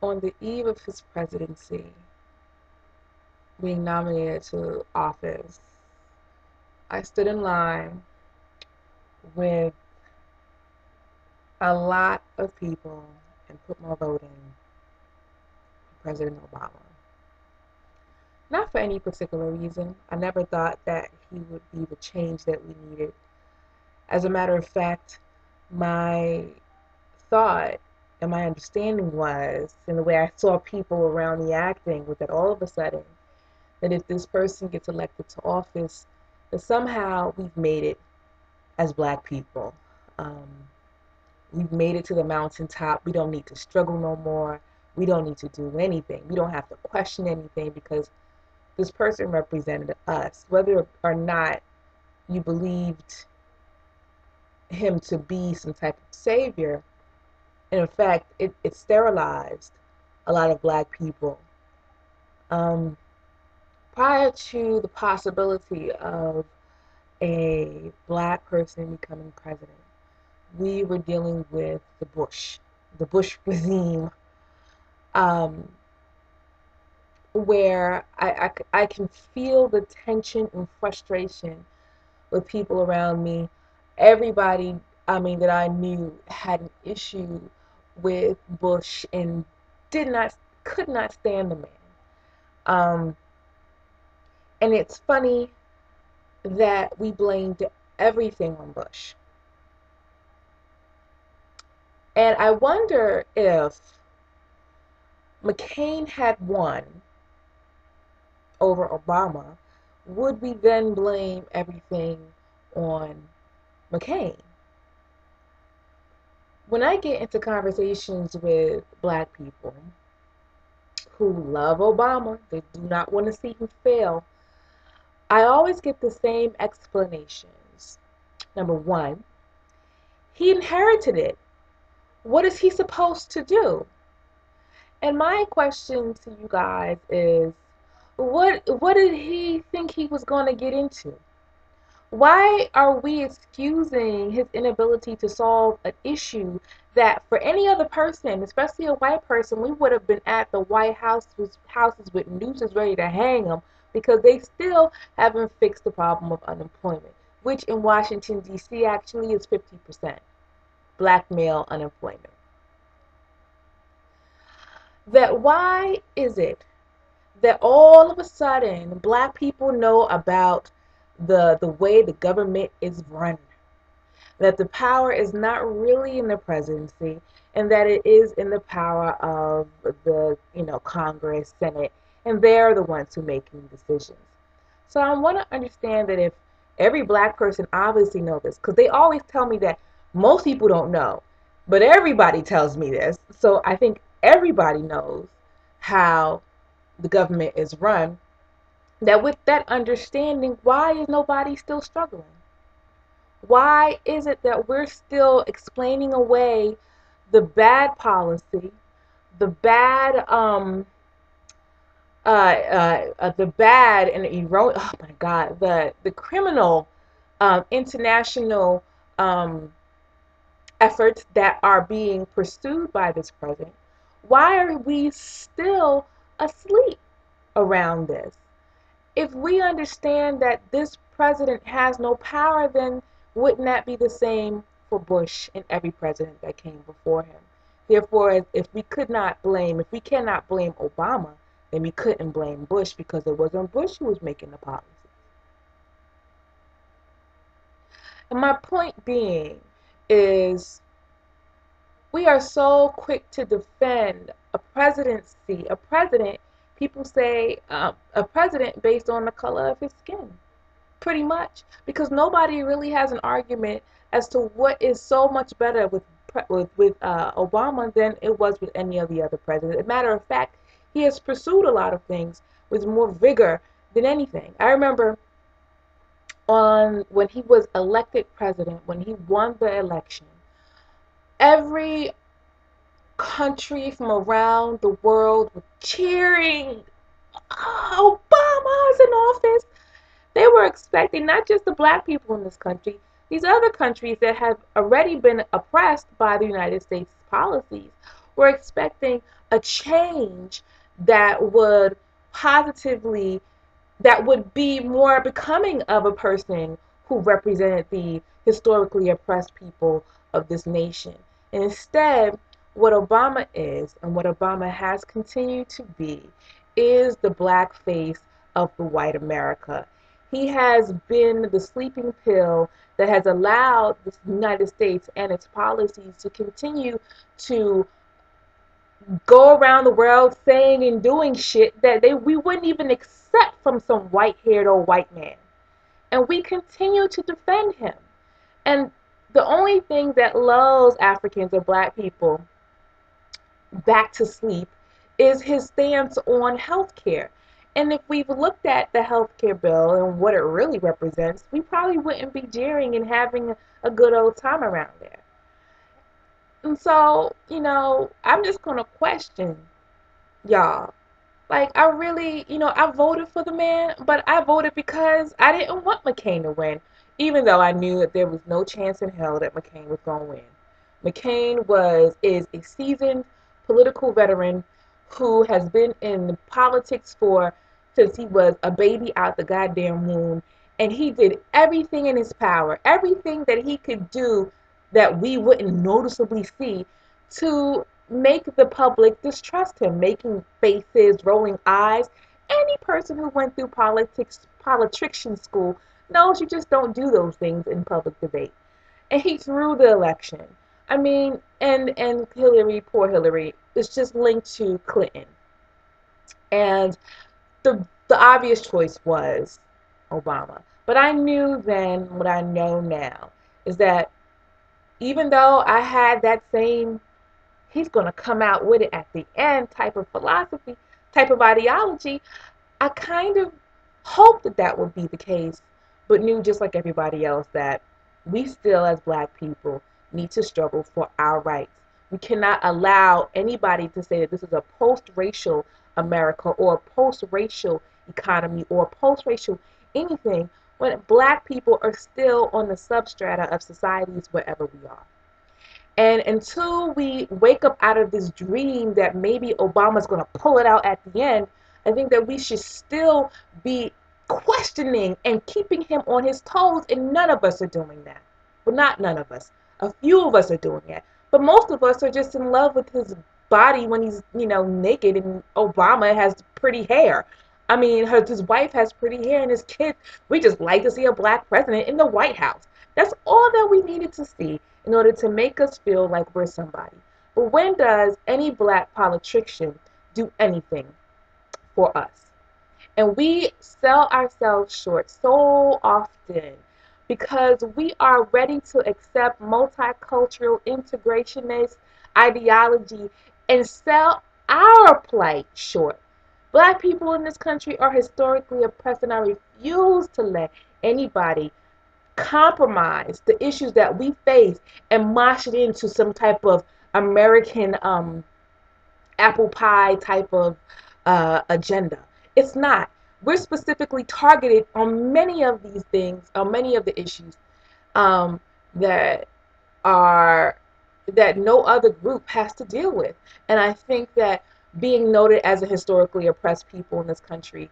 On the eve of his presidency, being nominated to office, I stood in line with a lot of people and put my vote in for President Obama. Not for any particular reason. I never thought that he would be the change that we needed. As a matter of fact, my thought and my understanding was, and the way I saw people around me acting, was that all of a sudden, that if this person gets elected to office, that somehow we've made it as Black people. Um, we've made it to the mountaintop. We don't need to struggle no more. We don't need to do anything. We don't have to question anything because this person represented us. Whether or not you believed him to be some type of savior, and in fact, it sterilized a lot of Black people. Um, Prior to the possibility of a Black person becoming president, we were dealing with the Bush regime, um, where I can feel the tension and frustration with people around me. Everybody, that I knew had an issue with Bush and did not, could not stand the man. Um, and it's funny that we blamed everything on Bush. And I wonder if McCain had won over Obama, would we then blame everything on McCain? When I get into conversations with Black people who love Obama, they do not want to see him fail, I always get the same explanations. Number one, he inherited it. What is he supposed to do? And my question to you guys is, what did he think he was going to get into? Why are we excusing his inability to solve an issue that for any other person, especially a white person, we would have been at the White House houses with nooses ready to hang them because they still haven't fixed the problem of unemployment, which in Washington, D.C. actually is 50% Black male unemployment. That why is it that all of a sudden Black people know about the way the government is run, that the power is not really in the presidency and that it is in the power of the Congress, Senate, and they're the ones who making decisions. So I want to understand that if every Black person obviously know this, because they always tell me that most people don't know, but everybody tells me this. So I think everybody knows how the government is run. That with that understanding, why is nobody still struggling? Why is it that we're still explaining away the bad policy, the bad the bad and oh my God, the criminal international efforts that are being pursued by this president? Why are we still asleep around this? If we understand that this president has no power, then wouldn't that be the same for Bush and every president that came before him? Therefore, if we cannot blame Obama, then we couldn't blame Bush because it wasn't Bush who was making the policy. And my point being is we are so quick to defend a presidency, a president, people say a president based on the color of his skin, pretty much, because nobody really has an argument as to what is so much better with Obama than it was with any of the other presidents. As a matter of fact, he has pursued a lot of things with more vigor than anything. I remember on when he was elected president, when he won the election, every country from around the world were cheering. Oh, Obama's in office. They were expecting not just the Black people in this country, these other countries that have already been oppressed by the United States policies We're expecting a change that would positively, that would be more becoming of a person who represented the historically oppressed people of this nation. And instead, what Obama is and what Obama has continued to be is the black face of the white America. He has been the sleeping pill that has allowed the United States and its policies to continue to go around the world saying and doing shit that we wouldn't even accept from some white-haired old white man. And we continue to defend him. And the only thing that lulls Africans or black people back to sleep is his stance on healthcare. And if we've looked at the healthcare bill and what it really represents, we probably wouldn't be jeering and having a good old time around there. And so, I'm just going to question y'all. Like, I really, I voted for the man, but I voted because I didn't want McCain to win, even though I knew that there was no chance in hell that McCain was going to win. McCain is a seasoned political veteran who has been in politics since he was a baby out the goddamn womb, and he did everything in his power, everything that he could do that we wouldn't noticeably see to make the public distrust him, making faces, rolling eyes. Any person who went through politician school knows you just don't do those things in public debate. And he threw the election. I mean, and Hillary, poor Hillary, is just linked to Clinton. And the obvious choice was Obama. But I knew then what I know now is that even though I had that same he's going to come out with it at the end type of philosophy, type of ideology, I kind of hoped that that would be the case, but knew just like everybody else that we still, as black people, need to struggle for our rights. We cannot allow anybody to say that this is a post-racial America or a post-racial economy or post-racial anything when black people are still on the substrata of societies wherever we are. And until we wake up out of this dream that maybe Obama's going to pull it out at the end, I think that we should still be questioning and keeping him on his toes, and none of us are doing that. Well, not none of us. A few of us are doing it. But most of us are just in love with his body when he's, naked, and Obama has pretty hair. I mean, his wife has pretty hair, and his kids, we just like to see a black president in the White House. That's all that we needed to see in order to make us feel like we're somebody. But when does any black politician do anything for us? And we sell ourselves short so often because we are ready to accept multicultural integrationist ideology and sell our plight short. Black people in this country are historically oppressed, and I refuse to let anybody compromise the issues that we face and mosh it into some type of American apple pie type of agenda. It's not. We're specifically targeted on many of these things, on many of the issues um, that are that no other group has to deal with. And I think that being noted as a historically oppressed people in this country,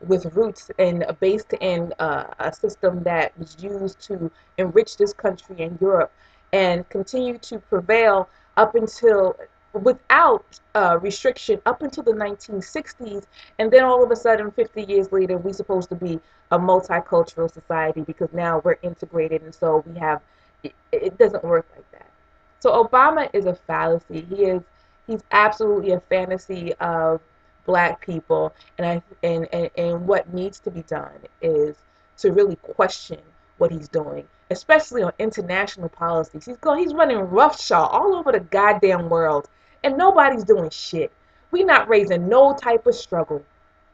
with roots and based in a system that was used to enrich this country and Europe and continue to prevail up until without restriction up until the 1960s, and then all of a sudden 50 years later we're supposed to be a multicultural society because now we're integrated, and so we have it doesn't work like that. So Obama is a fallacy. He's absolutely a fantasy of black people, and what needs to be done is to really question what he's doing, especially on international policies. He's running roughshod all over the goddamn world, and nobody's doing shit. We not raising no type of struggle.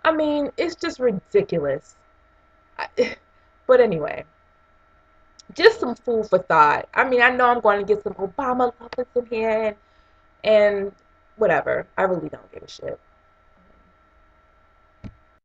I mean, it's just ridiculous. But anyway, just some food for thought. I mean, I know I'm going to get some Obama lovers in here, and whatever. I really don't give a shit.